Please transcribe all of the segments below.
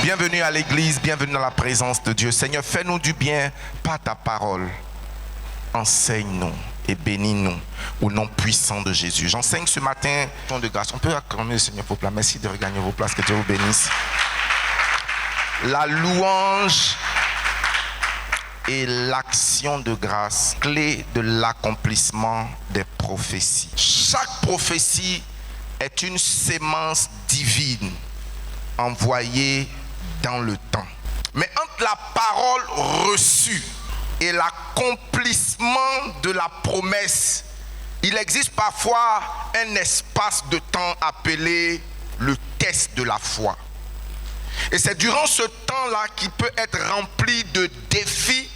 Bienvenue à l'église, bienvenue dans la présence de Dieu. Seigneur, fais-nous du bien par ta parole. Enseigne-nous et bénis-nous au nom puissant de Jésus. J'enseigne ce matin, ton de grâce. On peut acclamer le Seigneur, vos places. Merci de regagner vos places, que Dieu vous bénisse. La louange et l'action de grâce, clé de l'accomplissement des prophéties. Chaque prophétie est une sémence divine envoyée dans le temps. Mais entre la parole reçue et l'accomplissement de la promesse, il existe parfois un espace de temps appelé le test de la foi. Et c'est durant ce temps-là qui peut être rempli de défis,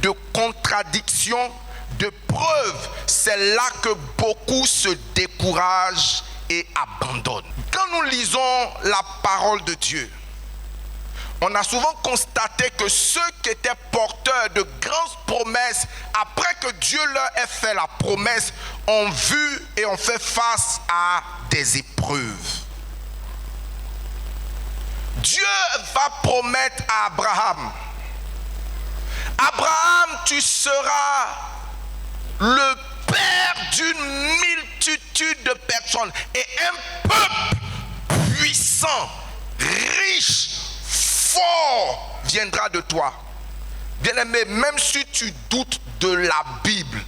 de contradictions, de preuves. C'est là que beaucoup se découragent et abandonnent. Quand nous lisons la parole de Dieu, on a souvent constaté que ceux qui étaient porteurs de grandes promesses, après que Dieu leur ait fait la promesse, ont vu et ont fait face à des épreuves. Dieu va promettre à Abraham: Abraham, tu seras le père d'une multitude de personnes et un peuple puissant, riche, fort viendra de toi. Bien-aimé, même si tu doutes de la Bible,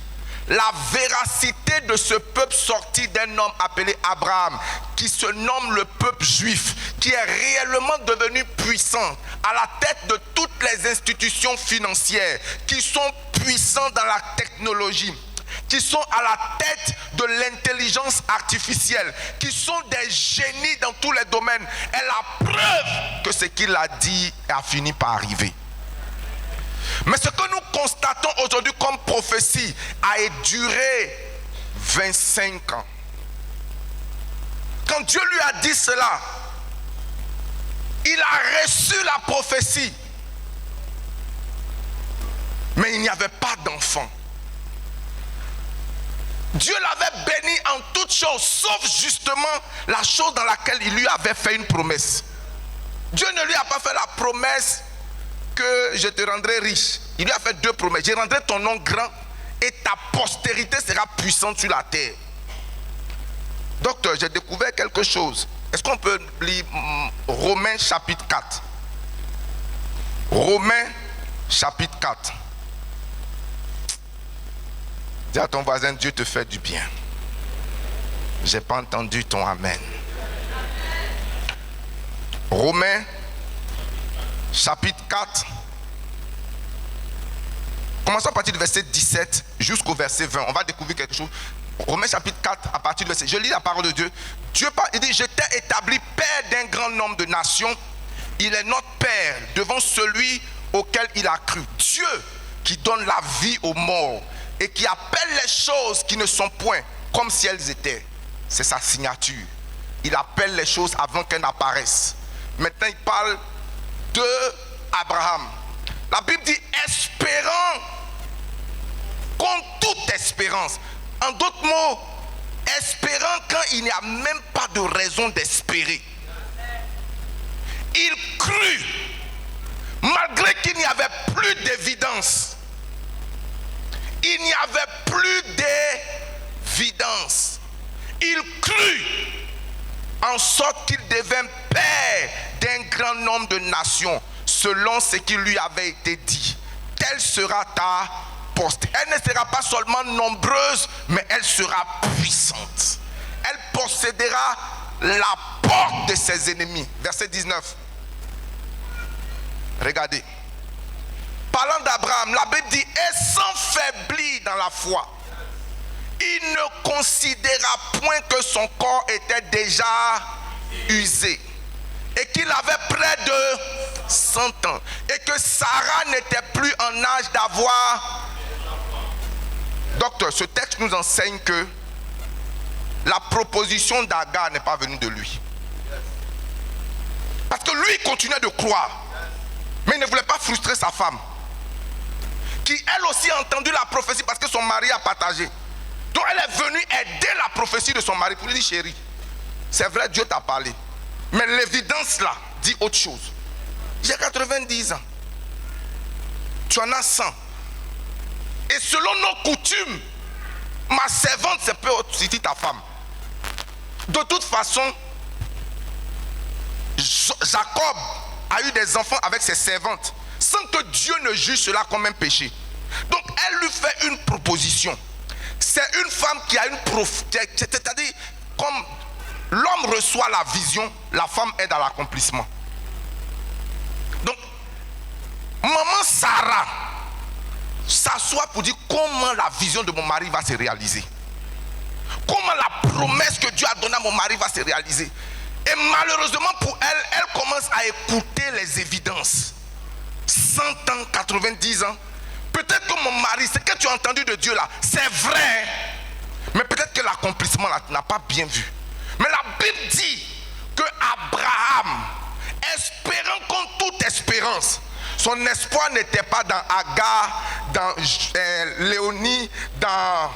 la véracité de ce peuple sorti d'un homme appelé Abraham, qui se nomme le peuple juif, qui est réellement devenu puissant à la tête de toutes les institutions financières, qui sont puissants dans la technologie, qui sont à la tête de l'intelligence artificielle, qui sont des génies dans tous les domaines, est la preuve que ce qu'il a dit a fini par arriver. Mais ce que nous constatons aujourd'hui comme prophétie a duré 25 ans. Quand Dieu lui a dit cela, il a reçu la prophétie. Mais il n'y avait pas d'enfant. Dieu l'avait béni en toutes choses, sauf justement la chose dans laquelle il lui avait fait une promesse. Dieu ne lui a pas fait la promesse que je te rendrai riche. Il lui a fait deux promesses. Je rendrai ton nom grand et ta postérité sera puissante sur la terre. Docteur, j'ai découvert quelque chose. Est-ce qu'on peut lire Romains chapitre 4? Romains chapitre 4. Dis à ton voisin, Dieu te fait du bien. J'ai pas entendu ton amen. Romains chapitre 4. Commençons à partir du verset 17 jusqu'au verset 20. On va découvrir quelque chose. Romains chapitre 4 à partir du verset. Je lis la parole de Dieu. Dieu parle, il dit: je t'ai établi père d'un grand nombre de nations. Il est notre père devant celui auquel il a cru. Dieu qui donne la vie aux morts et qui appelle les choses qui ne sont point comme si elles étaient. C'est sa signature. Il appelle les choses avant qu'elles n'apparaissent. Maintenant il parle de Abraham. La Bible dit espérant contre toute espérance. En d'autres mots, espérant quand il n'y a même pas de raison d'espérer. Il crut malgré qu'il n'y avait plus d'évidence. Il n'y avait plus d'évidence. Il crut en sorte qu'il devint père d'un grand nombre de nations, selon ce qui lui avait été dit. Telle sera ta postérité. Elle ne sera pas seulement nombreuse, mais elle sera puissante. Elle possédera la porte de ses ennemis. Verset 19. Regardez. Parlant d'Abraham, la Bible dit: et sans faiblir dans la foi, il ne considéra point que son corps était déjà usé et qu'il avait près de 100 ans et que Sarah n'était plus en âge d'avoir. Docteur, ce texte nous enseigne que la proposition d'Agar n'est pas venue de lui. Parce que lui, il continuait de croire, mais il ne voulait pas frustrer sa femme, qui elle aussi a entendu la prophétie parce que son mari a partagé. Donc elle est venue aider la prophétie de son mari pour lui dire: chérie, c'est vrai, Dieu t'a parlé, mais l'évidence là dit autre chose. J'ai 90 ans. Tu en as 100. Et selon nos coutumes, ma servante, c'est peut aussi ta femme. De toute façon, Jacob a eu des enfants avec ses servantes, sans que Dieu ne juge cela comme un péché. Donc elle lui fait une proposition. C'est une femme qui a une c'est-à-dire, comme l'homme reçoit la vision, la femme est dans l'accomplissement. Donc, maman Sarah s'assoit pour dire comment la vision de mon mari va se réaliser. Comment la promesse que Dieu a donnée à mon mari va se réaliser. Et malheureusement pour elle, elle commence à écouter les évidences. 100 ans, 90 ans. Peut-être que mon mari, ce que tu as entendu de Dieu là, c'est vrai. Mais peut-être que l'accomplissement là, tu n'as pas bien vu. Mais la Bible dit que Abraham, espérant contre toute espérance, son espoir n'était pas dans Agar, dans Léonie, dans...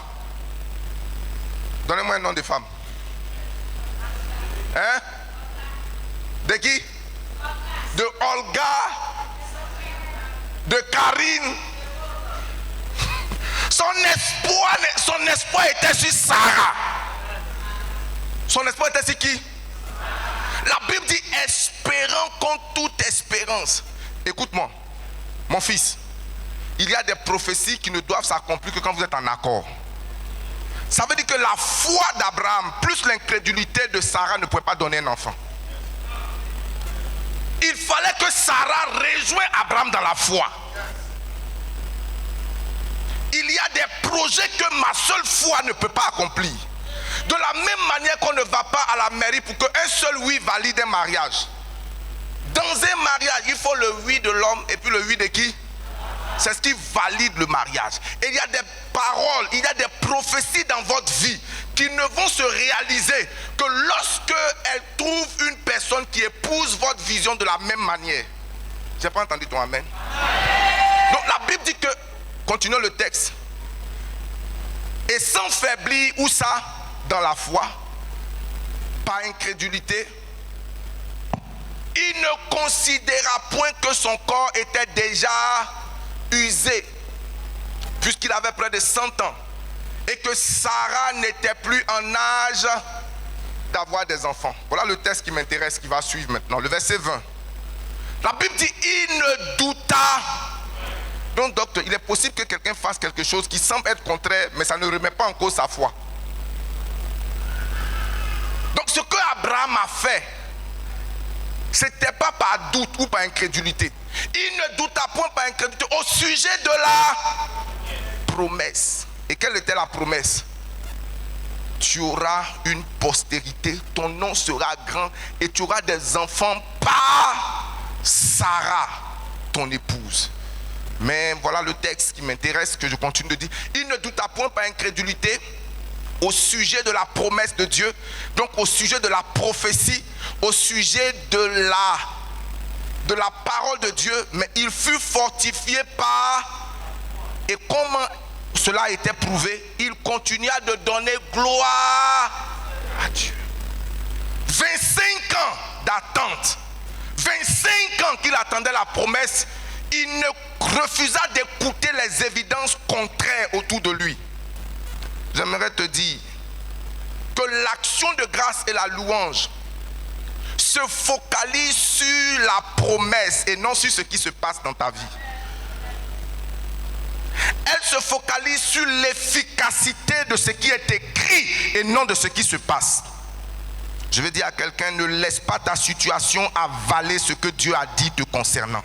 Donnez-moi un nom de femme. Hein? De qui? De Olga, de Karine. Son espoir était sur Sarah. Son espoir était sur qui? La Bible dit espérant contre toute espérance. Écoute-moi, mon fils, il y a des prophéties qui ne doivent s'accomplir que quand vous êtes en accord. Ça veut dire que la foi d'Abraham plus l'incrédulité de Sarah ne pouvait pas donner un enfant. Il fallait que Sarah rejoigne Abraham dans la foi. Il y a des projets que ma seule foi ne peut pas accomplir. De la même manière qu'on ne va pas à la mairie pour qu'un seul oui valide un mariage. Dans un mariage, il faut le oui de l'homme et puis le oui de qui? C'est ce qui valide le mariage. Et il y a des paroles, il y a des prophéties dans votre vie qui ne vont se réaliser que lorsque elles trouvent une personne qui épouse votre vision de la même manière. J'ai pas entendu ton amen. Donc la Bible dit que, continuons le texte, et sans faiblir, où ça? Dans la foi, par incrédulité, il ne considéra point que son corps était déjà usé, puisqu'il avait près de 100 ans, et que Sarah n'était plus en âge d'avoir des enfants. Voilà le texte qui m'intéresse, qui va suivre maintenant, le verset 20. La Bible dit, il ne douta. Donc, docteur, il est possible que quelqu'un fasse quelque chose qui semble être contraire, mais ça ne remet pas en cause sa foi. Donc, ce que Abraham a fait, ce n'était pas par doute ou par incrédulité. Il ne douta point par incrédulité au sujet de la promesse. Et quelle était la promesse? Tu auras une postérité, ton nom sera grand et tu auras des enfants par Sarah, ton épouse. Mais voilà le texte qui m'intéresse, que je continue de dire. Il ne douta point par incrédulité au sujet de la promesse de Dieu, donc au sujet de la prophétie, au sujet de la parole de Dieu, mais il fut fortifié par... Et comment cela a été prouvé? Il continua de donner gloire à Dieu. 25 ans d'attente, 25 ans qu'il attendait la promesse, il ne refusa d'écouter les évidences contraires autour de lui. J'aimerais te dire que l'action de grâce et la louange se focalisent sur la promesse et non sur ce qui se passe dans ta vie. Elle se focalise sur l'efficacité de ce qui est écrit et non de ce qui se passe. Je vais dire à quelqu'un, ne laisse pas ta situation avaler ce que Dieu a dit te concernant.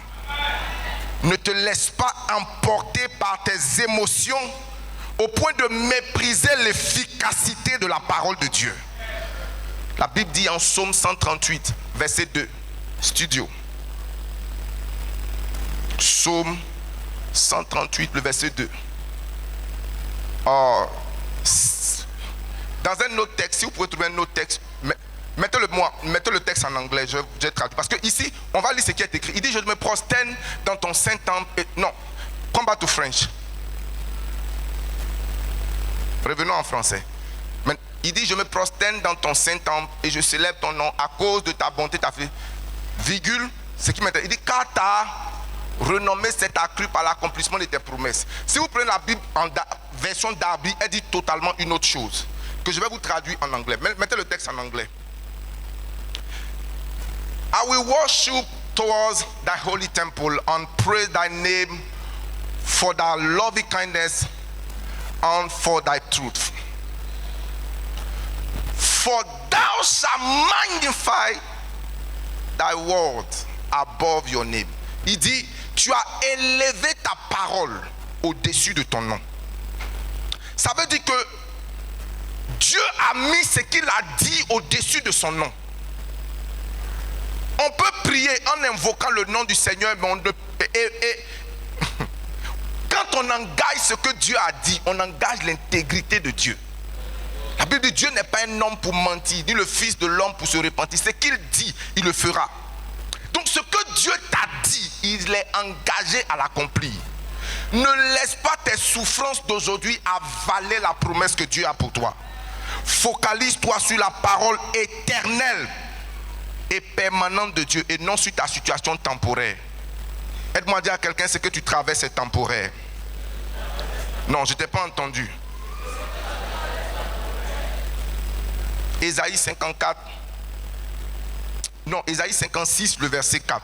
Ne te laisse pas emporter par tes émotions au point de mépriser l'efficacité de la parole de Dieu. La Bible dit en Psaume 138, verset 2, studio. Psaume 138, le verset 2. Oh, dans un autre texte, si vous pouvez trouver un autre texte, mettez le texte en anglais, je traduis. Parce que ici, on va lire ce qui est écrit. Il dit, je me prosterne dans ton saint temple. Non, come back to French. Revenons en français. Il dit, je me prosterne dans ton saint temple et je célèbre ton nom à cause de ta bonté, ta fidélité. Virgule, Ce qui m'intéresse, il dit car ta renommée s'est accrue par l'accomplissement de tes promesses. Si vous prenez la Bible en version Darby, elle dit totalement une autre chose, que je vais vous traduire en anglais. Mettez le texte en anglais. I will worship towards thy holy temple and praise thy name for thy loving kindness and for thy truth. For thou shalt magnify thy word above your name. Il dit, tu as élevé ta parole au-dessus de ton nom. Ça veut dire que Dieu a mis ce qu'il a dit au-dessus de son nom. On peut prier en invoquant le nom du Seigneur, mais quand on engage ce que Dieu a dit, on engage l'intégrité de Dieu. La Bible dit Dieu n'est pas un homme pour mentir, ni le fils de l'homme pour se repentir. Ce qu'il dit, il le fera. Donc ce que Dieu t'a dit, il est engagé à l'accomplir. Ne laisse pas tes souffrances d'aujourd'hui avaler la promesse que Dieu a pour toi. Focalise-toi sur la parole éternelle et permanente de Dieu et non sur ta situation temporaire. Aide-moi à dire à quelqu'un, ce que tu traverses est temporaire. Non, je ne t'ai pas entendu. Ésaïe 54. Non, Ésaïe 56, le verset 4.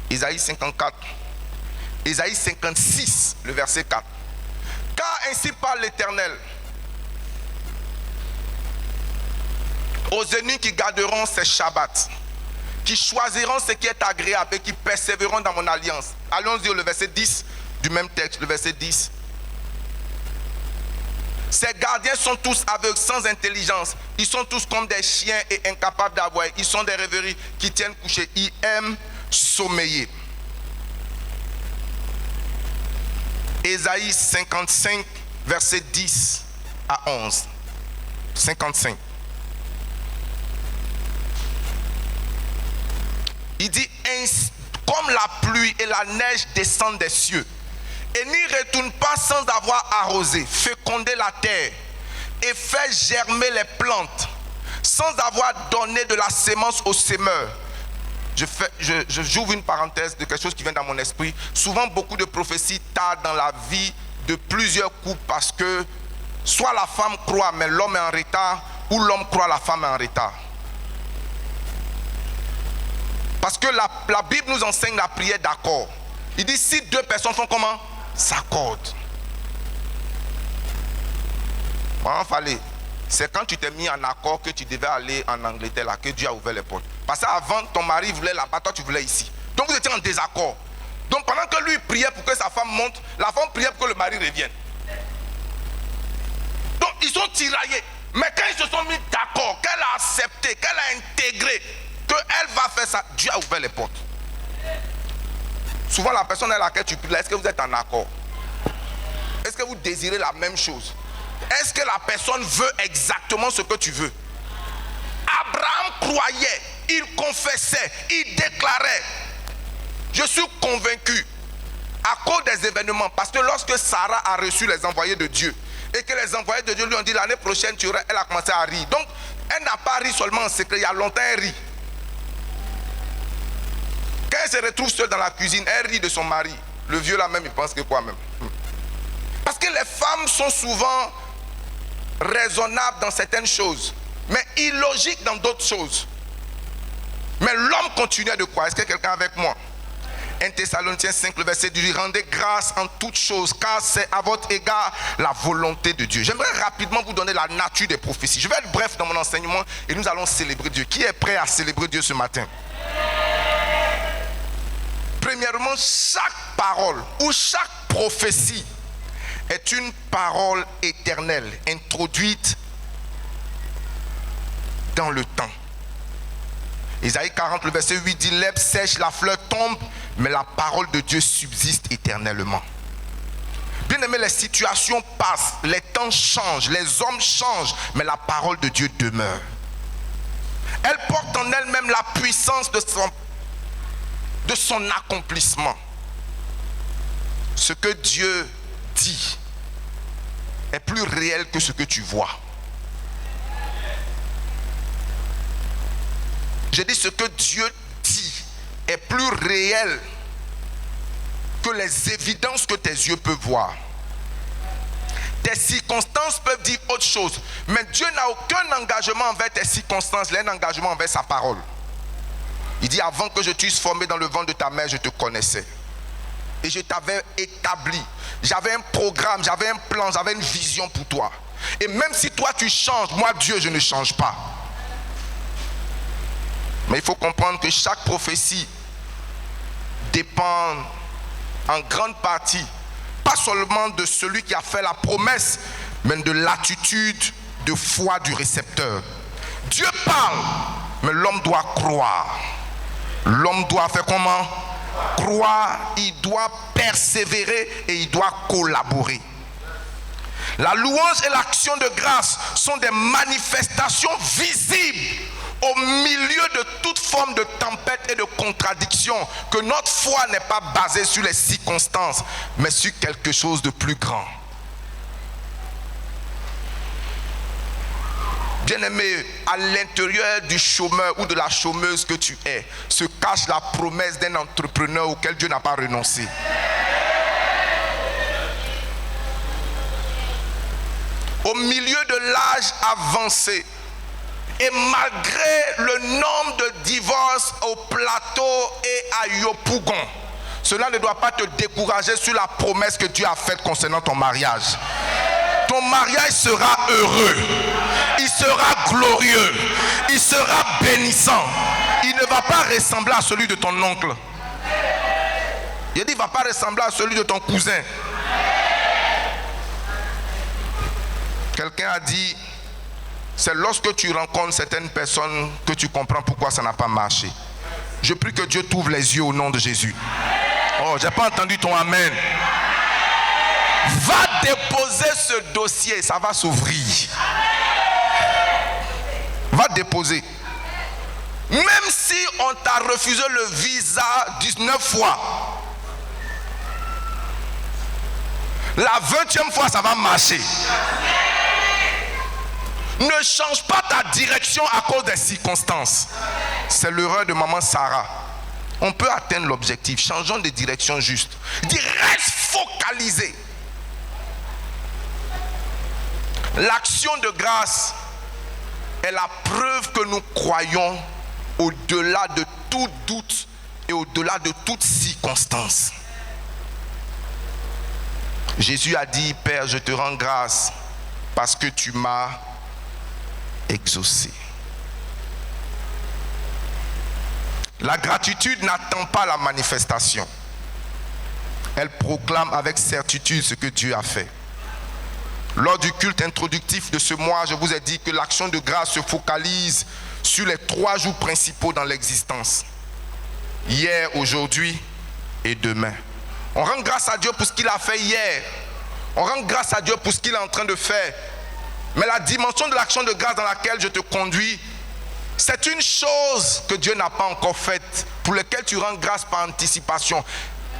Ésaïe 54. Ésaïe 56, le verset 4. Car ainsi parle l'Éternel. Aux ennemis qui garderont ces Shabbats, qui choisiront ce qui est agréable et qui persévéreront dans mon alliance. Allons dire le verset 10 du même texte, le verset 10. Ces gardiens sont tous aveugles, sans intelligence. Ils sont tous comme des chiens et incapables d'avoir. Ils sont des rêveries qui tiennent couchés. Ils aiment sommeiller. Ésaïe 55, verset 10 à 11. 55. Il dit, comme la pluie et la neige descendent des cieux, et n'y retourne pas sans avoir arrosé, fécondé la terre et fait germer les plantes, sans avoir donné de la sémence au semeur. J'ouvre une parenthèse de quelque chose qui vient dans mon esprit. Souvent, beaucoup de prophéties tardent dans la vie de plusieurs couples parce que soit la femme croit mais l'homme est en retard, ou l'homme croit la femme est en retard. Parce que la Bible nous enseigne la prière d'accord. Il dit si deux personnes font comment? S'accordent. Fallait. C'est quand tu t'es mis en accord que tu devais aller en Angleterre là, que Dieu a ouvert les portes. Parce qu'avant, ton mari voulait là-bas, toi tu voulais ici. Donc vous étiez en désaccord. Donc pendant que lui priait pour que sa femme monte, la femme priait pour que le mari revienne. Donc ils sont tiraillés. Mais quand ils se sont mis d'accord, qu'elle a accepté, qu'elle a intégré, qu'elle va faire ça, Dieu a ouvert les portes. Souvent la personne à laquelle tu pries, est-ce que vous êtes en accord? Est-ce que vous désirez la même chose? Est-ce que la personne veut exactement ce que tu veux? Abraham croyait, il confessait, il déclarait. Je suis convaincu, à cause des événements, parce que lorsque Sarah a reçu les envoyés de Dieu, et que les envoyés de Dieu lui ont dit l'année prochaine tu auras, elle a commencé à rire. Donc elle n'a pas ri seulement en secret, il y a longtemps elle rit. Quand elle se retrouve seule dans la cuisine, elle rit de son mari. Le vieux là même, il pense que quoi même? Parce que les femmes sont souvent raisonnables dans certaines choses, mais illogiques dans d'autres choses. Mais l'homme continuait de croire. Est-ce que quelqu'un est avec moi? 1 Thessaloniciens 5, le verset 18. Rendez grâce en toutes choses, car c'est à votre égard la volonté de Dieu. J'aimerais rapidement vous donner la nature des prophéties. Je vais être bref dans mon enseignement et nous allons célébrer Dieu. Qui est prêt à célébrer Dieu ce matin? Premièrement, chaque parole ou chaque prophétie est une parole éternelle introduite dans le temps. Isaïe 40, le verset 8 dit: l'herbe sèche, la fleur tombe, mais la parole de Dieu subsiste éternellement. Bien aimé, les situations passent, les temps changent, les hommes changent, mais la parole de Dieu demeure. Elle porte en elle-même la puissance de son accomplissement. Ce que Dieu dit est plus réel que ce que tu vois. Je dis ce que Dieu dit est plus réel que les évidences que tes yeux peuvent voir. Tes circonstances peuvent dire autre chose. Mais Dieu n'a aucun engagement envers tes circonstances, il a un engagement envers sa parole. Il dit, avant que je t'eusse formé dans le ventre de ta mère, je te connaissais. Et je t'avais établi. J'avais un programme, j'avais un plan, j'avais une vision pour toi. Et même si toi tu changes, moi Dieu, je ne change pas. Mais il faut comprendre que chaque prophétie dépend en grande partie, pas seulement de celui qui a fait la promesse, mais de l'attitude de foi du récepteur. Dieu parle, mais l'homme doit croire. L'homme doit faire comment? Croire, il doit persévérer et il doit collaborer. La louange et l'action de grâce sont des manifestations visibles au milieu de toute forme de tempête et de contradiction, que notre foi n'est pas basée sur les circonstances, mais sur quelque chose de plus grand. Bien-aimé, à l'intérieur du chômeur ou de la chômeuse que tu es, se cache la promesse d'un entrepreneur auquel Dieu n'a pas renoncé. Au milieu de l'âge avancé, et malgré le nombre de divorces au plateau et à Yopougon, cela ne doit pas te décourager sur la promesse que Dieu a faite concernant ton mariage. Ton mariage sera heureux, il sera glorieux, il sera bénissant. Il ne va pas ressembler à celui de ton oncle. Il dit, il ne va pas ressembler à celui de ton cousin. Quelqu'un a dit, c'est lorsque tu rencontres certaines personnes que tu comprends pourquoi ça n'a pas marché. Je prie que Dieu t'ouvre les yeux au nom de Jésus. Oh, j'ai pas entendu ton amen. Va déposer ce dossier, ça va s'ouvrir. Va déposer. Même si on t'a refusé le visa 19 fois, la 20e fois ça va marcher. Ne change pas ta direction à cause des circonstances. C'est l'erreur de maman Sarah. On peut atteindre l'objectif. Changeons de direction juste. Dis, reste focalisé. L'action de grâce est la preuve que nous croyons au-delà de tout doute et au-delà de toute circonstance. Jésus a dit, Père, je te rends grâce parce que tu m'as exaucé. La gratitude n'attend pas la manifestation. Elle proclame avec certitude ce que Dieu a fait. Lors du culte introductif de ce mois, je vous ai dit que l'action de grâce se focalise sur les 3 jours principaux dans l'existence. Hier, aujourd'hui et demain. On rend grâce à Dieu pour ce qu'il a fait hier. On rend grâce à Dieu pour ce qu'il est en train de faire. Mais la dimension de l'action de grâce dans laquelle je te conduis, c'est une chose que Dieu n'a pas encore faite, pour laquelle tu rends grâce par anticipation.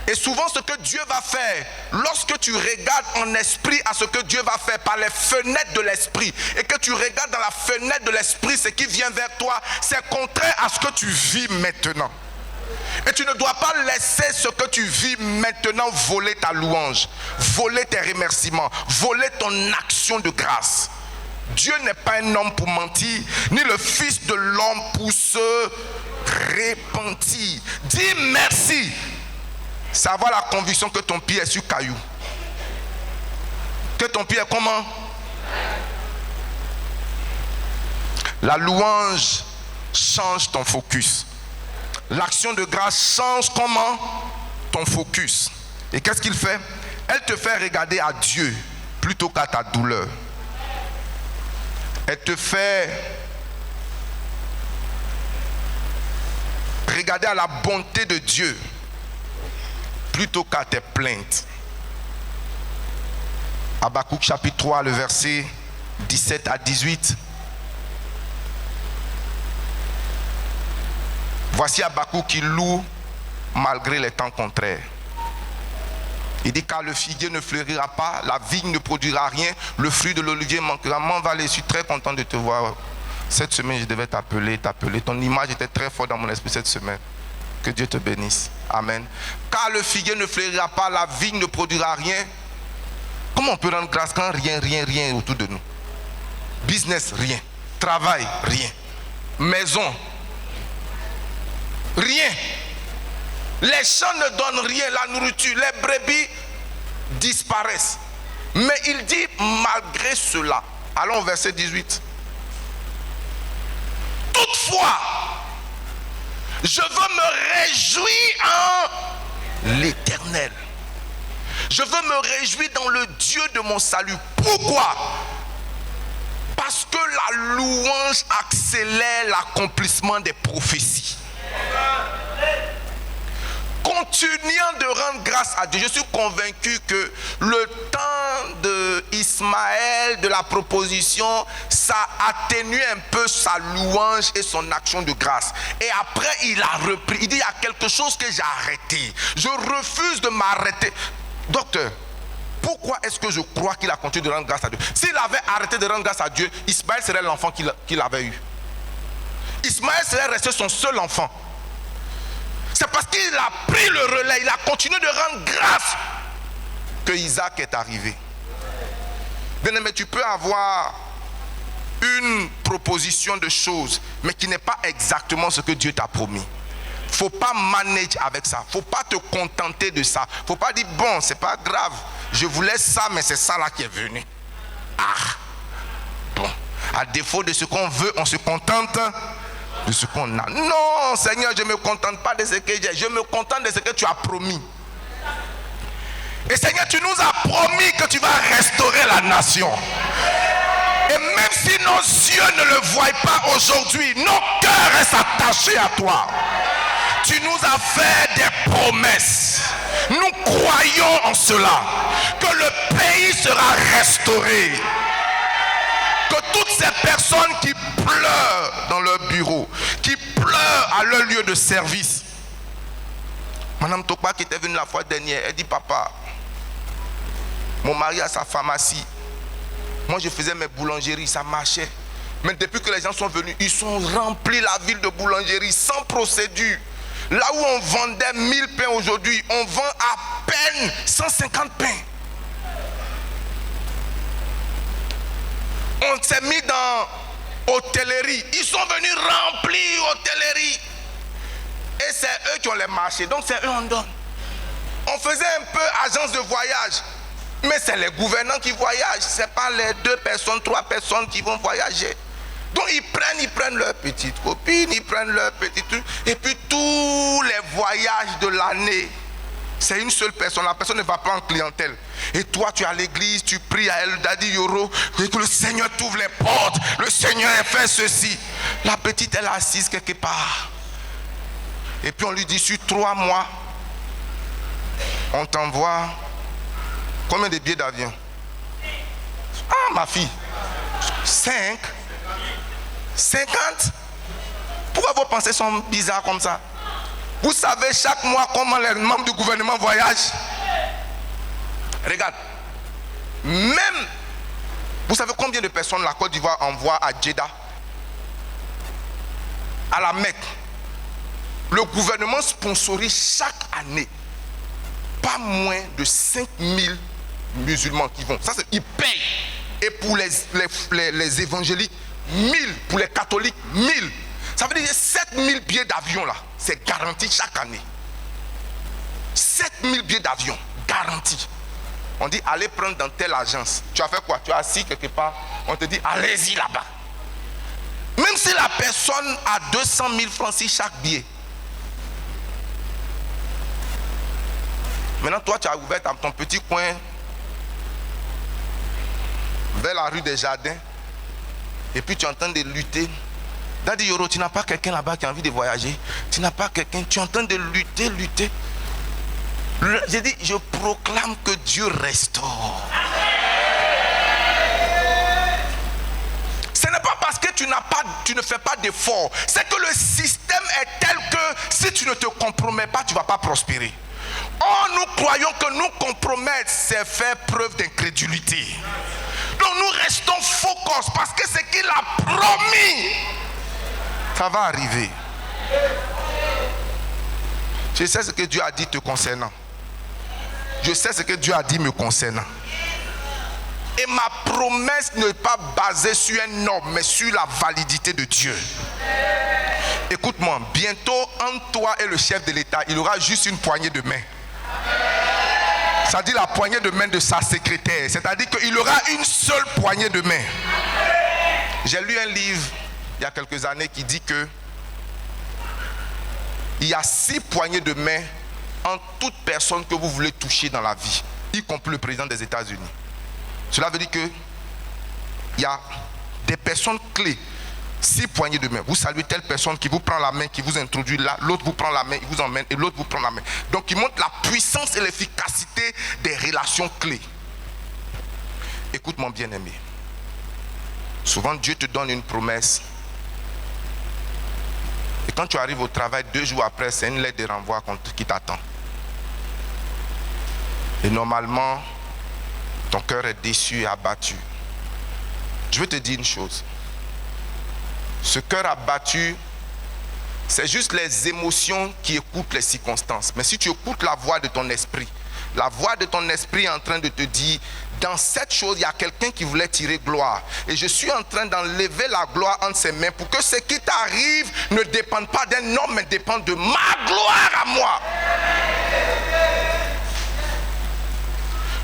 Et souvent ce que Dieu va faire, lorsque tu regardes en esprit à ce que Dieu va faire par les fenêtres de l'esprit, et que tu regardes dans la fenêtre de l'esprit ce qui vient vers toi, c'est contraire à ce que tu vis maintenant. Et tu ne dois pas laisser ce que tu vis maintenant voler ta louange, voler tes remerciements, voler ton action de grâce. Dieu n'est pas un homme pour mentir, ni le fils de l'homme pour se repentir. Dis merci. C'est avoir la conviction que ton pied est sur caillou. Que ton pied est comment? La louange change ton focus. L'action de grâce change comment? Ton focus. Et qu'est-ce qu'il fait? Elle te fait regarder à Dieu plutôt qu'à ta douleur. Elle te fait regarder à la bonté de Dieu plutôt qu'à tes plaintes. Habakkuk chapitre 3, le verset 17 à 18. Voici Habakkuk qui loue malgré les temps contraires. Il dit, car le figuier ne fleurira pas, la vigne ne produira rien, le fruit de l'olivier manquera. M'en va, je suis très content de te voir. Cette semaine, je devais t'appeler. Ton image était très forte dans mon esprit cette semaine. Que Dieu te bénisse. Amen. Car le figuier ne fleurira pas, la vigne ne produira rien. Comment on peut rendre grâce quand rien autour de nous? Business, rien. Travail, rien. Maison, rien. Les champs ne donnent rien, la nourriture, les brebis disparaissent. Mais il dit malgré cela. Allons au verset 18. Toutefois, je veux me réjouir en l'Éternel. Je veux me réjouir dans le Dieu de mon salut. Pourquoi? Parce que la louange accélère l'accomplissement des prophéties. Continuant de rendre grâce à Dieu, je suis convaincu que le temps de Ismaël, de la proposition, ça atténue un peu sa louange et son action de grâce. Et après, il a repris. Il dit, il y a quelque chose que j'ai arrêté. Je refuse de m'arrêter. Docteur, pourquoi est-ce que je crois qu'il a continué de rendre grâce à Dieu? S'il avait arrêté de rendre grâce à Dieu, Ismaël serait l'enfant qu'il avait eu. Ismaël serait resté son seul enfant. C'est parce qu'il a pris le relais, il a continué de rendre grâce que Isaac est arrivé. Bien-aimé, tu peux avoir une proposition de choses, mais qui n'est pas exactement ce que Dieu t'a promis. Il ne faut pas manager avec ça. Il ne faut pas te contenter de ça. Il ne faut pas dire, bon, c'est pas grave, je voulais ça, mais c'est ça là qui est venu. Ah, bon, à défaut de ce qu'on veut, on se contente de ce qu'on a. Non, Seigneur, je ne me contente pas de ce que j'ai. Je me contente de ce que tu as promis. Et Seigneur, tu nous as promis que tu vas restaurer la nation. Et même si nos yeux ne le voient pas aujourd'hui, nos cœurs restent attachés à toi. Tu nous as fait des promesses. Nous croyons en cela. Que le pays sera restauré. Que toutes ces personnes qui pleurent dans leur bureau, qui pleurent à leur lieu de service. Madame Tokpa qui était venue la fois dernière, elle dit, papa, mon mari a sa pharmacie. Moi je faisais mes boulangeries, ça marchait. Mais depuis que les gens sont venus, ils sont remplis la ville de boulangeries sans procédure. Là où on vendait 1000 pains aujourd'hui, on vend à peine 150 pains. On s'est mis dans hôtellerie. Ils sont venus remplir hôtellerie. Et c'est eux qui ont les marchés. Donc c'est eux on donne. On faisait un peu agence de voyage. Mais c'est les gouvernants qui voyagent. Ce n'est pas les 2 personnes, 3 personnes qui vont voyager. Donc ils prennent leurs petites copines, ils prennent leurs petits trucs. Et puis tous les voyages de l'année, c'est une seule personne. La personne ne va pas en clientèle. Et toi, tu es à l'église, tu pries à El Dadi Yoro, que le Seigneur t'ouvre les portes, le Seigneur a fait ceci. La petite, elle est assise quelque part. Et puis on lui dit, sur 3 mois, on t'envoie combien de billets d'avion? Ah, ma fille, 5, 50. Pourquoi vos pensées sont bizarres comme ça? Vous savez chaque mois comment les membres du gouvernement voyagent? Regarde, même, vous savez combien de personnes la Côte d'Ivoire envoie à Jeddah, à la Mecque? Le gouvernement sponsorise chaque année pas moins de 5000 musulmans qui vont. Ça, ils payent. Et pour les évangéliques, 1000. Pour les catholiques, 1000. Ça veut dire 7000 billets d'avion là. C'est garanti chaque année. 7000 billets d'avion, garanti. On dit, allez prendre dans telle agence. Tu as fait quoi? Tu as assis quelque part. On te dit, allez-y là-bas. Même si la personne a 200 000 francs chaque billet. Maintenant, toi, tu as ouvert ton petit coin vers la rue des Jardins. Et puis, tu es en train de lutter. Dadi Yoro, tu n'as pas quelqu'un là-bas qui a envie de voyager. Tu n'as pas quelqu'un. Tu es en train de lutter. J'ai dit, je proclame que Dieu restaure. Ce n'est pas parce que tu ne fais pas d'effort. C'est que le système est tel que si tu ne te compromets pas, tu ne vas pas prospérer. Or, nous croyons que nous compromettre, c'est faire preuve d'incrédulité. Donc nous restons focus parce que ce qu'il a promis, ça va arriver. Je sais ce que Dieu a dit te concernant. Je sais ce que Dieu a dit me concernant. Et ma promesse n'est pas basée sur un homme, mais sur la validité de Dieu. Écoute-moi, bientôt entre toi et le chef de l'État, il aura juste une poignée de main. Ça dit la poignée de main de sa secrétaire. C'est-à-dire qu'il aura une seule poignée de main. J'ai lu un livre il y a quelques années qui dit que il y a 6 poignées de main en toute personne que vous voulez toucher dans la vie, y compris le président des États-Unis. Cela veut dire que il y a des personnes clés, 6 poignées de main. Vous saluez telle personne qui vous prend la main, qui vous introduit là, l'autre vous prend la main, il vous emmène, et l'autre vous prend la main. Donc il montre la puissance et l'efficacité des relations clés. Écoute mon bien-aimé. Souvent Dieu te donne une promesse. Et quand tu arrives au travail 2 jours après, c'est une lettre de renvoi qui t'attend. Et normalement, ton cœur est déçu et abattu. Je veux te dire une chose. Ce cœur abattu, c'est juste les émotions qui écoutent les circonstances. Mais si tu écoutes la voix de ton esprit, la voix de ton esprit est en train de te dire, dans cette chose, il y a quelqu'un qui voulait tirer gloire. Et je suis en train d'enlever la gloire entre ses mains pour que ce qui t'arrive ne dépende pas d'un homme, mais dépende de ma gloire à moi.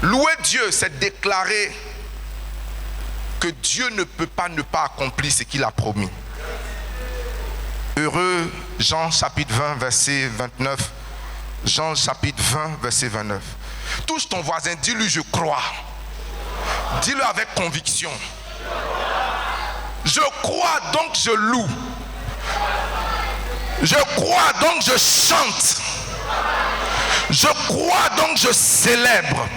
Louer Dieu, c'est déclarer que Dieu ne peut pas ne pas accomplir ce qu'il a promis. Heureux, Jean chapitre 20, verset 29. Jean chapitre 20, verset 29. Touche ton voisin, dis-lui je crois. Dis-le avec conviction. Je crois donc je loue. Je crois donc je chante. Je crois donc je célèbre.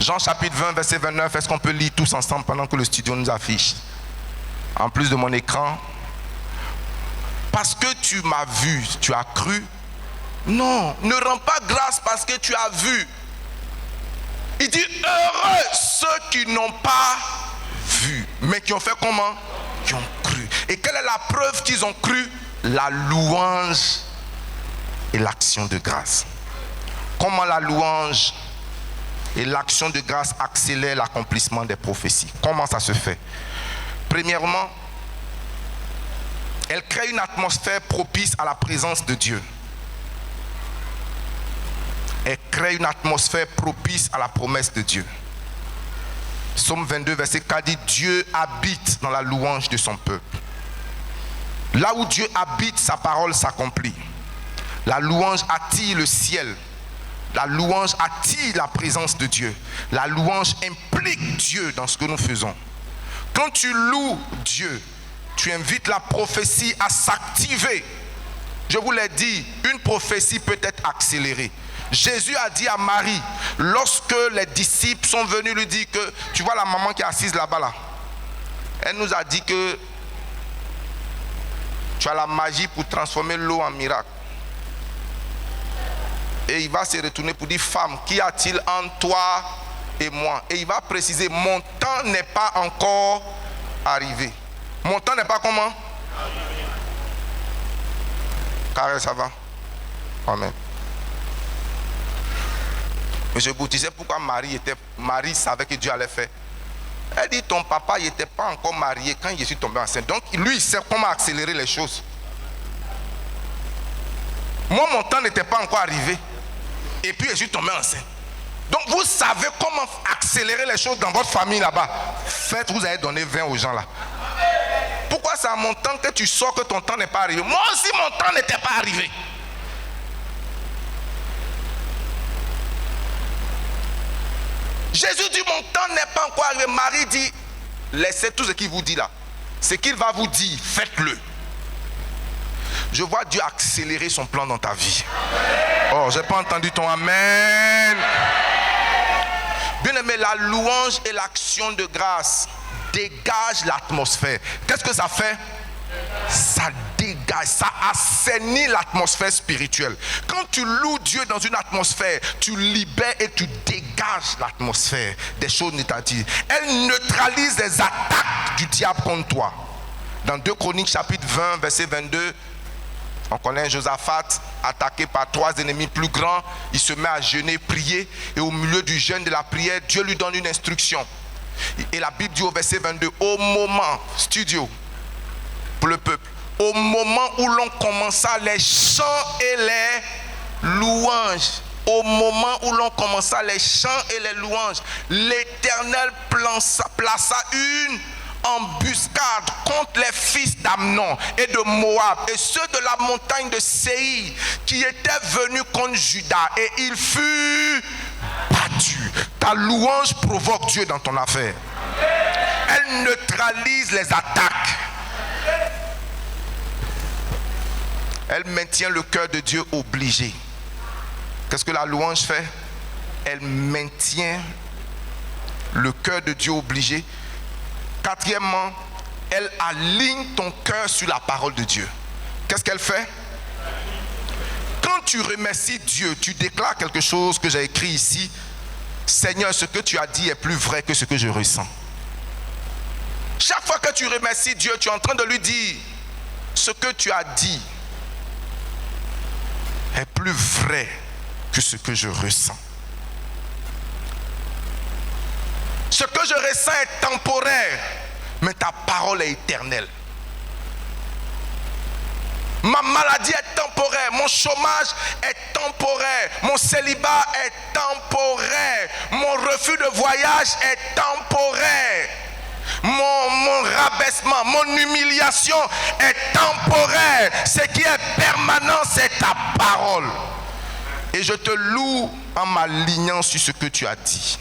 Jean chapitre 20, verset 29. Est-ce qu'on peut lire tous ensemble pendant que le studio nous affiche? En plus de mon écran. Parce que tu m'as vu, tu as cru. Non, ne rends pas grâce parce que tu as vu. Il dit heureux ceux qui n'ont pas vu, mais qui ont fait comment? Qui ont cru. Et quelle est la preuve qu'ils ont cru? La louange et l'action de grâce. Comment la louange et l'action de grâce accélèrent l'accomplissement des prophéties? Comment ça se fait? Premièrement, elle crée une atmosphère propice à la présence de Dieu. Elle crée une atmosphère propice à la promesse de Dieu. Psaume 22, verset 4 dit, Dieu habite dans la louange de son peuple. Là où Dieu habite, sa parole s'accomplit. La louange attire le ciel. La louange attire la présence de Dieu. La louange implique Dieu dans ce que nous faisons. Quand tu loues Dieu, tu invites la prophétie à s'activer. Je vous l'ai dit, une prophétie peut être accélérée. Jésus a dit à Marie, lorsque les disciples sont venus lui dire que, tu vois la maman qui est assise là-bas là, elle nous a dit que tu as la magie pour transformer l'eau en miracle. Et il va se retourner pour dire, femme, qu'y a-t-il entre toi et moi? Et il va préciser, mon temps n'est pas encore arrivé. Mon temps n'est pas comment? Carré, ça va? Amen. Monsieur Bou, tu sais pourquoi Marie savait que Dieu allait faire? Elle dit, ton papa n'était pas encore marié quand je suis tombé enceinte. Donc lui, il sait comment accélérer les choses. Moi, mon temps n'était pas encore arrivé. Et puis je suis tombé enceinte. Donc vous savez comment accélérer les choses dans votre famille là-bas. Faites, vous allez donner 20 aux gens là. Pourquoi c'est à mon temps que tu sors que ton temps n'est pas arrivé? Moi aussi mon temps n'était pas arrivé. Jésus dit mon temps n'est pas encore arrivé. Marie dit, laissez tout ce qu'il vous dit là. Ce qu'il va vous dire, faites-le. Je vois Dieu accélérer son plan dans ta vie. Oh, j'ai pas entendu ton amen. Bien aimé, la louange et l'action de grâce dégagent l'atmosphère. Qu'est-ce que ça fait? Ça dégage, ça assainit l'atmosphère spirituelle. Quand tu loues Dieu dans une atmosphère, tu libères et tu dégages l'atmosphère des choses négatives. Elle neutralise les attaques du diable contre toi. Dans 2 Chroniques chapitre 20 verset 22, On connaît Josaphat, attaqué par 3 ennemis plus grands. Il se met à jeûner, prier. Et au milieu du jeûne, de la prière, Dieu lui donne une instruction. Et la Bible dit au verset 22, au moment, studio, pour le peuple, au moment où l'on commença les chants et les louanges, au moment où l'on commença les chants et les louanges, l'Éternel plaça une embuscade contre les fils d'Amnon et de Moab et ceux de la montagne de Séir qui étaient venus contre Juda, et il fut battu. Ta louange provoque Dieu dans ton affaire. Elle neutralise les attaques. Elle maintient le cœur de Dieu obligé. Qu'est-ce que la louange fait? Elle maintient le cœur de Dieu obligé. Quatrièmement, elle aligne ton cœur sur la parole de Dieu. Qu'est-ce qu'elle fait? Quand tu remercies Dieu, tu déclares quelque chose que j'ai écrit ici. Seigneur, ce que tu as dit est plus vrai que ce que je ressens. Chaque fois que tu remercies Dieu, tu es en train de lui dire, ce que tu as dit est plus vrai que ce que je ressens. Ce que je ressens est temporaire, mais ta parole est éternelle. Ma maladie est temporaire, mon chômage est temporaire, mon célibat est temporaire, mon refus de voyage est temporaire, mon rabaissement, mon humiliation est temporaire. Ce qui est permanent, c'est ta parole. Et je te loue en m'alignant sur ce que tu as dit.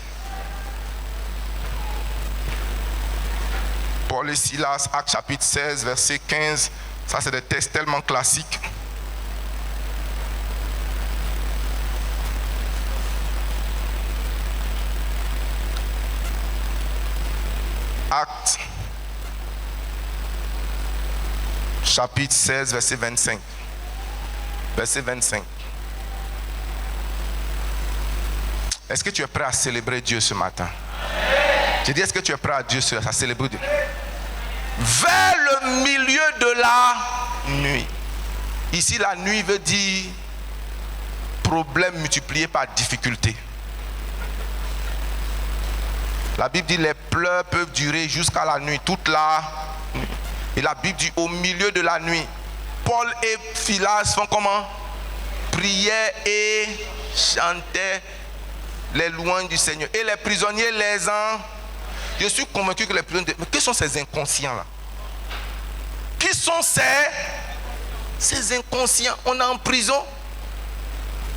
Paul et Silas, Actes chapitre 16, verset 15. Ça, c'est des textes tellement classiques. Actes chapitre 16, verset 25. Verset 25. Est-ce que tu es prêt à célébrer Dieu ce matin? Je dis, est-ce que tu es prêt à célébrer Dieu? Vers le milieu de la nuit. Ici, la nuit veut dire problème multiplié par difficulté. La Bible dit les pleurs peuvent durer jusqu'à la nuit, toute la nuit. Et la Bible dit au milieu de la nuit, Paul et Silas font comment? Priaient et chantaient les louanges du Seigneur. Et les prisonniers les ont... Je suis convaincu que les prisonniers... Mais qui sont ces inconscients-là? Qui sont ces inconscients? On est en prison.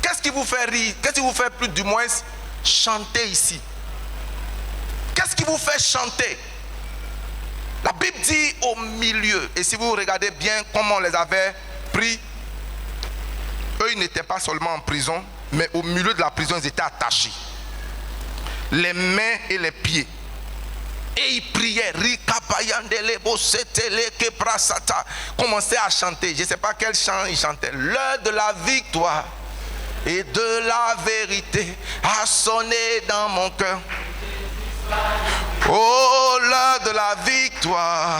Qu'est-ce qui vous fait rire? Qu'est-ce qui vous fait plus du moins chanter ici? Qu'est-ce qui vous fait chanter? La Bible dit au milieu. Et si vous regardez bien comment on les avait pris, eux, ils n'étaient pas seulement en prison, mais au milieu de la prison, ils étaient attachés. Les mains et les pieds. Et ils priaient. Commençaient à chanter. Je ne sais pas quel chant ils chantaient. L'heure de la victoire et de la vérité a sonné dans mon cœur. Oh, l'heure de la victoire.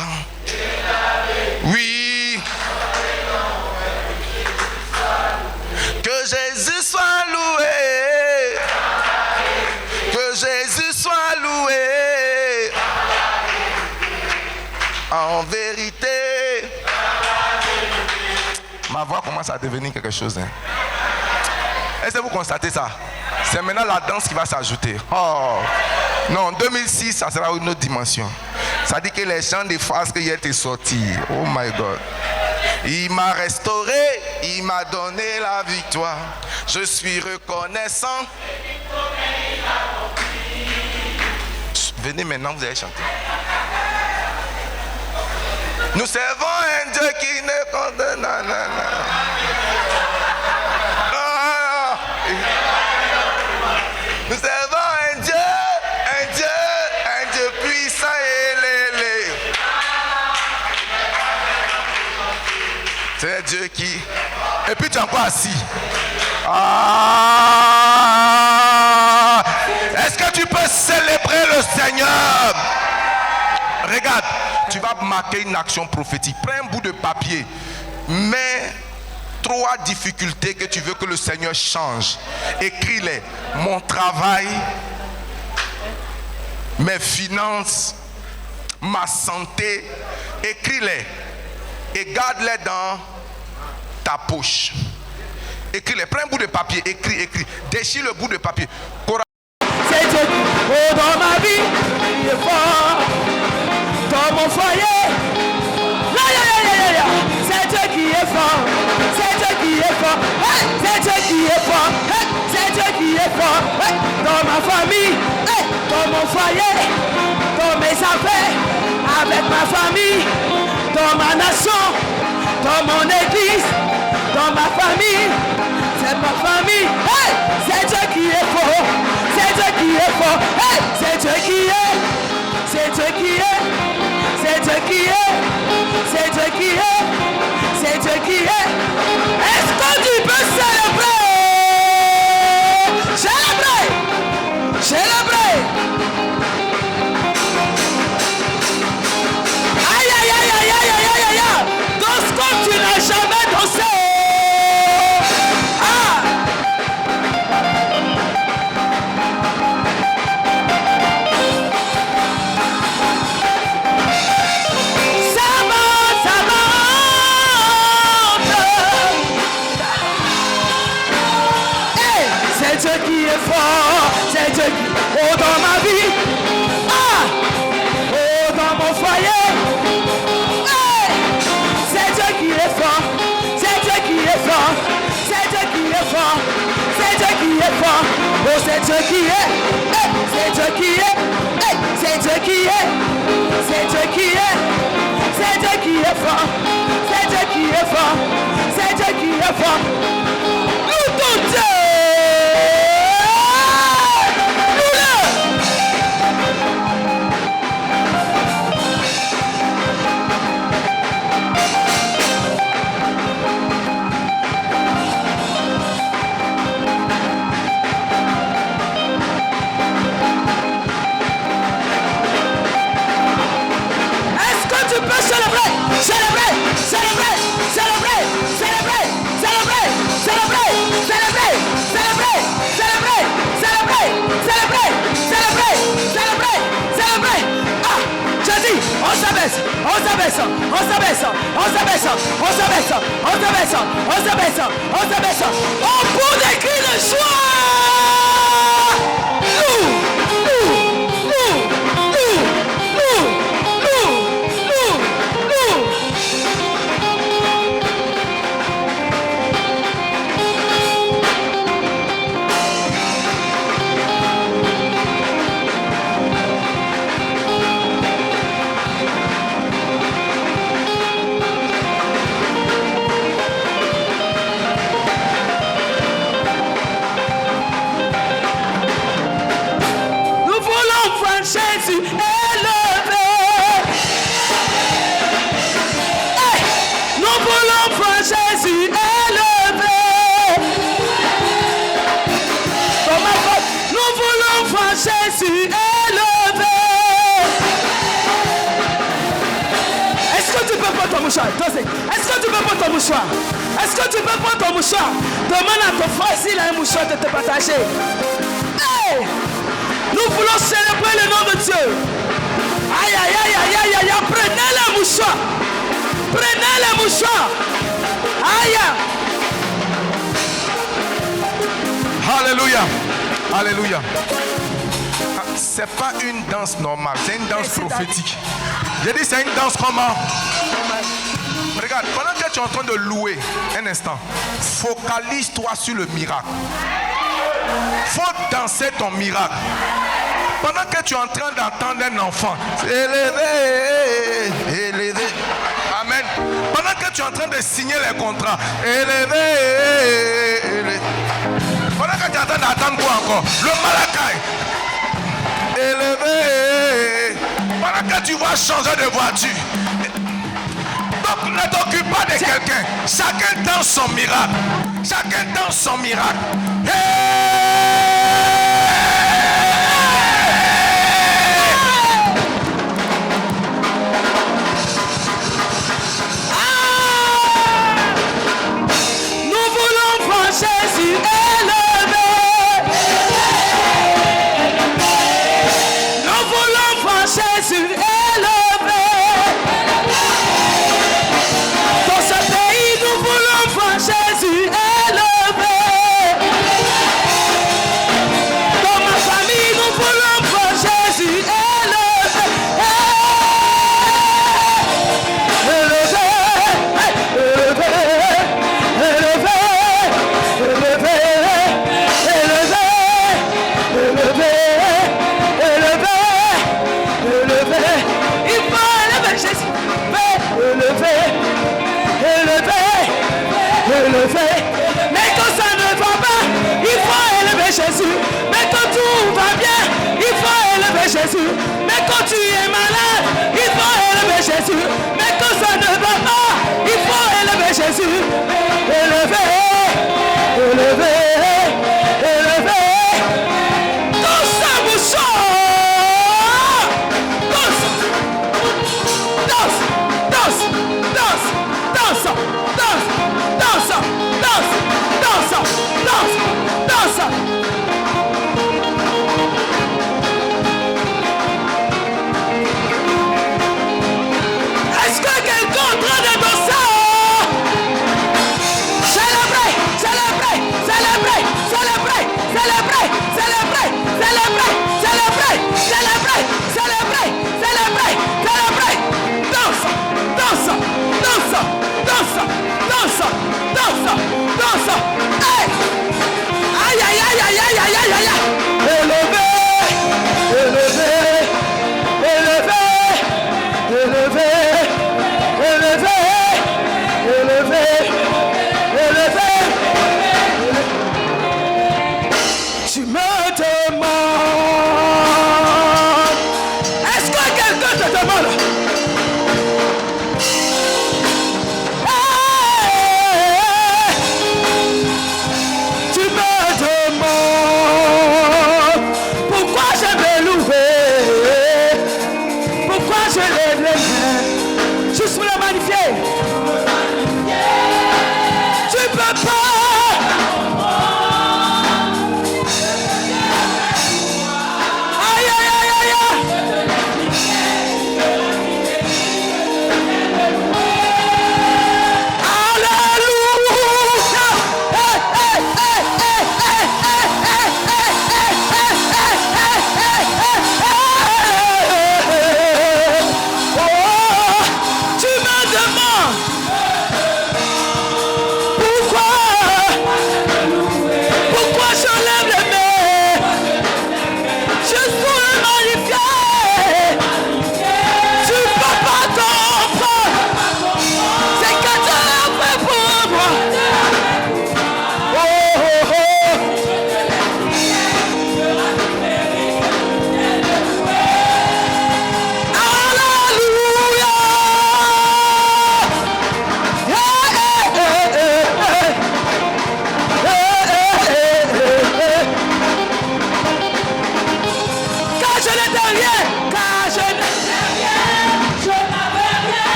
Oui. Que Jésus soit loué. Que Jésus soit loué. En vérité. Ma voix commence à devenir quelque chose. Hein. Est-ce que vous constatez ça? C'est maintenant la danse qui va s'ajouter. Oh. Non, 2006, ça sera une autre dimension. Ça dit que les chants des phrases qui étaient sortis. Oh my God. Il m'a restauré, il m'a donné la victoire. Je suis reconnaissant. Venez maintenant, vous allez chanter. Nous servons un Dieu qui ne condamne. Nous servons un Dieu puissant et lélé. C'est un Dieu qui... Et puis tu es encore assis. Ah! Est-ce que tu peux célébrer le Seigneur? Regarde, tu vas marquer une action prophétique. Prends un bout de papier, mets 3 difficultés que tu veux que le Seigneur change. Écris-les. Mon travail, mes finances, ma santé. Écris-les. Et garde-les dans ta poche. Écris-les. Prends un bout de papier. Écris. Déchire le bout de papier. C'est Dieu. Oh, dans ma vie, il est fort. Dans mon foyer. C'est Dieu qui est fort. C'est Dieu qui est fort. Hey, c'est Dieu qui est fort. Hey, c'est Dieu qui est fort. Hey, dans ma famille. Hey, dans mon foyer. Dans mes affaires. Avec ma famille. Dans ma nation. Dans mon église. Dans ma famille. C'est ma famille. Hey, c'est Dieu qui est fort. C'est Dieu qui est fort. Hey, c'est Dieu qui est. C'est Dieu qui est. C'est Dieu qui est. C'est Dieu qui est. C'est Dieu qui est. Est-ce que tu peux célébrer? Célébrer. Célébrer. Aïe, aïe, aïe, aïe, aïe, aïe, aïe, aïe. Danse comme tu n'as jamais dansé. Ah. C'est Dieu qui est fort, c'est Dieu qui... Oh, dans ma vie, ah, oh, dans mon foyer, hey, c'est Dieu qui est fort, c'est Dieu qui est fort, c'est Dieu qui est fort, c'est Dieu qui est fort, oh, c'est Dieu qui est, hey, c'est Dieu qui est, hey, c'est Dieu qui est, c'est Dieu qui est, c'est Dieu qui est fort, c'est Dieu qui est fort, c'est Dieu qui est fort, nous ton Dieu. On peut décrire le choix. Jésus élevé. Hey, nous voulons voir Jésus élevé. Nous voulons voir Jésus élevé. Est-ce que tu peux prendre ton mouchoir? Est-ce que tu peux prendre ton mouchoir? Est-ce que tu peux prendre ton mouchoir? Demande à ton frère s'il a un mouchoir de te partager. Hey! Nous voulons célébrer le nom de Dieu. Aïe, aïe, aïe, aïe, aïe, aïe, prenez le mouchoir. Prenez le mouchoir. Aïe. Alléluia. Alléluia. C'est pas une danse normale, c'est une danse prophétique. J'ai dit c'est une danse comment? Regarde, pendant que tu es en train de louer, un instant, focalise-toi sur le miracle. Faut danser ton miracle. Pendant que tu es en train d'entendre un enfant, élevé, élevé. Amen. Pendant que tu es en train de signer les contrats, élevé, élevé. Pendant que tu es en train d'attendre quoi encore? Le malakai. Élevé. Pendant que tu vas changer de voiture. Donc ne t'occupe pas de quelqu'un. Chacun danse son miracle. Chacun danse son miracle. Jésus élevé. Nous voulons voir Jésus élevé. Dans ce pays, nous voulons voir Jésus élevé. Dans ma famille, nous voulons voir Jésus élevé. Élevé, élevé, élevé, élevé.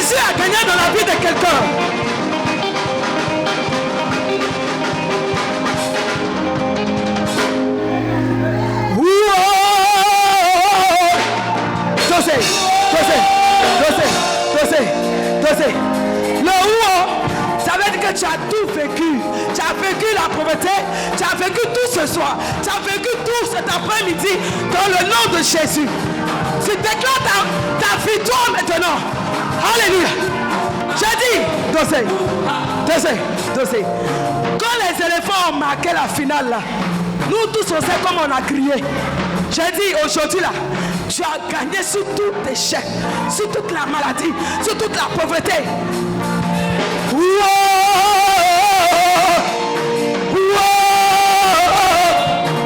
Jésus a gagné dans la vie de quelqu'un. Le où, ça veut dire que tu as tout vécu. Tu as vécu la pauvreté, tu as vécu tout ce soir, tu as vécu tout cet après-midi dans le nom de Jésus. Tu déclares ta victoire maintenant. Alléluia. J'ai dit, dosez. Quand les éléphants ont marqué la finale là, nous tous on sait comment on a crié. J'ai dit aujourd'hui là, tu as gagné sur tout échec, sur toute la maladie, sur toute la pauvreté. Wow!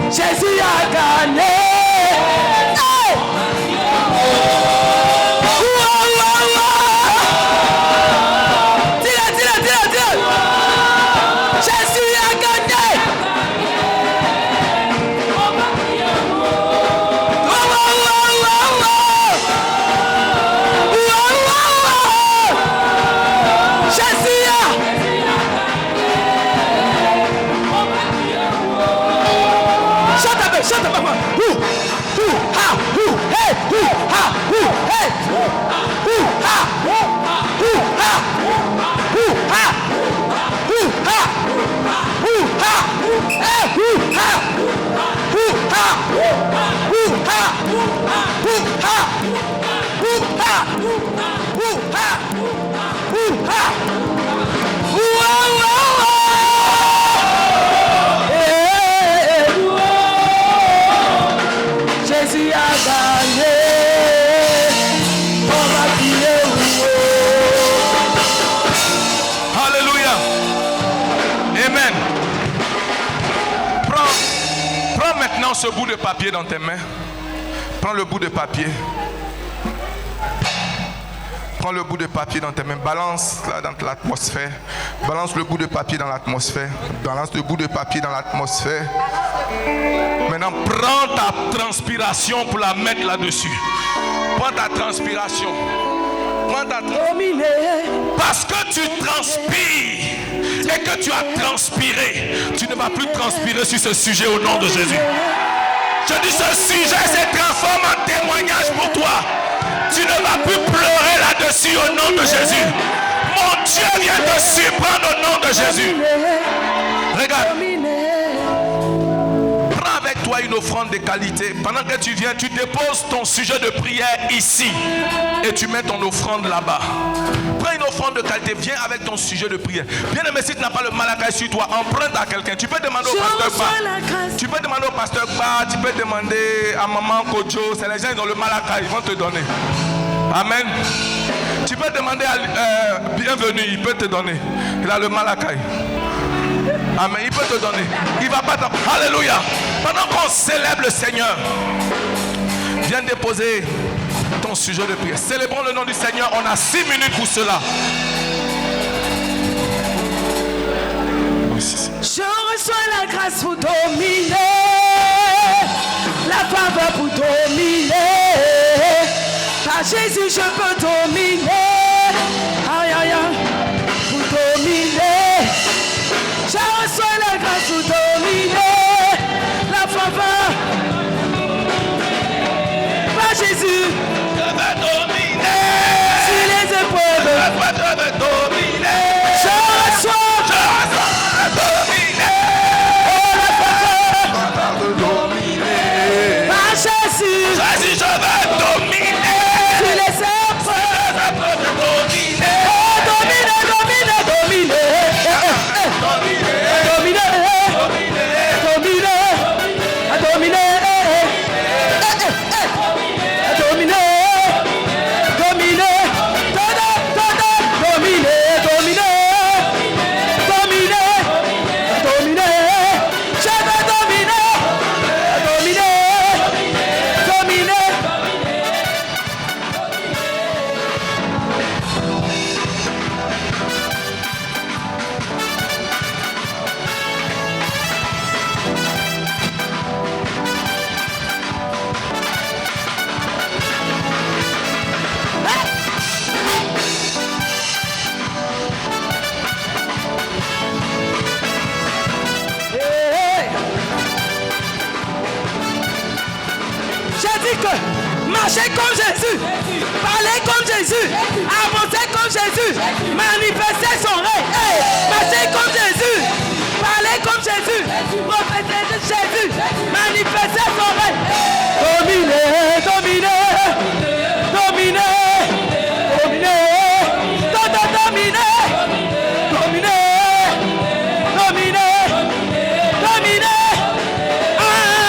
Jésus a gagné. Hey! Dis-le. Jésus a gagné. Chante papa. Jésus a gagné. On va crier. Alléluia. Amen. Prends maintenant ce bout de papier dans tes mains. Prends le bout de papier. Prends le bout de papier dans tes mains. Balance là dans l'atmosphère. Balance le bout de papier dans l'atmosphère. Balance le bout de papier dans l'atmosphère. Maintenant, prends ta transpiration pour la mettre là-dessus. Prends ta transpiration. Parce que tu transpires et que tu as transpiré, tu ne vas plus transpirer sur ce sujet au nom de Jésus. Je dis, ce sujet se transforme en témoignage pour toi. Tu ne vas plus pleurer là-dessus au nom de Jésus. Mon Dieu vient te surprendre au nom de Jésus. Regarde. Prends avec toi une offrande de qualité. Pendant que tu viens, tu déposes ton sujet de prière ici. Et tu mets ton offrande là-bas. Prends une offrande de qualité. Viens avec ton sujet de prière. Bien aimé, si tu n'as pas le malakai sur toi, emprunte à quelqu'un. Tu peux demander au pasteur Ba. Tu peux demander au pasteur Ba. Tu peux demander à maman Kojo. C'est les gens qui ont le malakai. Ils vont te donner. Amen. Tu peux demander à bienvenue. Il peut te donner. Il a le malakai. Amen. Il peut te donner. Il va pas t'en... Alléluia. Pendant qu'on célèbre le Seigneur, viens déposer ton sujet de prière. Célébrons le nom du Seigneur. On a 6 minutes pour cela. Je reçois la grâce pour dominer, la faveur pour dominer. Par Jésus, je peux dominer. Aïe, aïe, aïe. Pour dominer. Je reçois la grâce pour dominer, la faveur. Par Jésus, Je vais dominer. sur les épreuves. Je vais dominer. Je reçois. Jésus, je vais dominer. Sur les épreuves. marcher comme Jésus, parler comme Jésus, avancer comme Jésus, manifester son règne, marcher comme Jésus, parler comme Jésus, prophétiser Jésus, manifester son règne.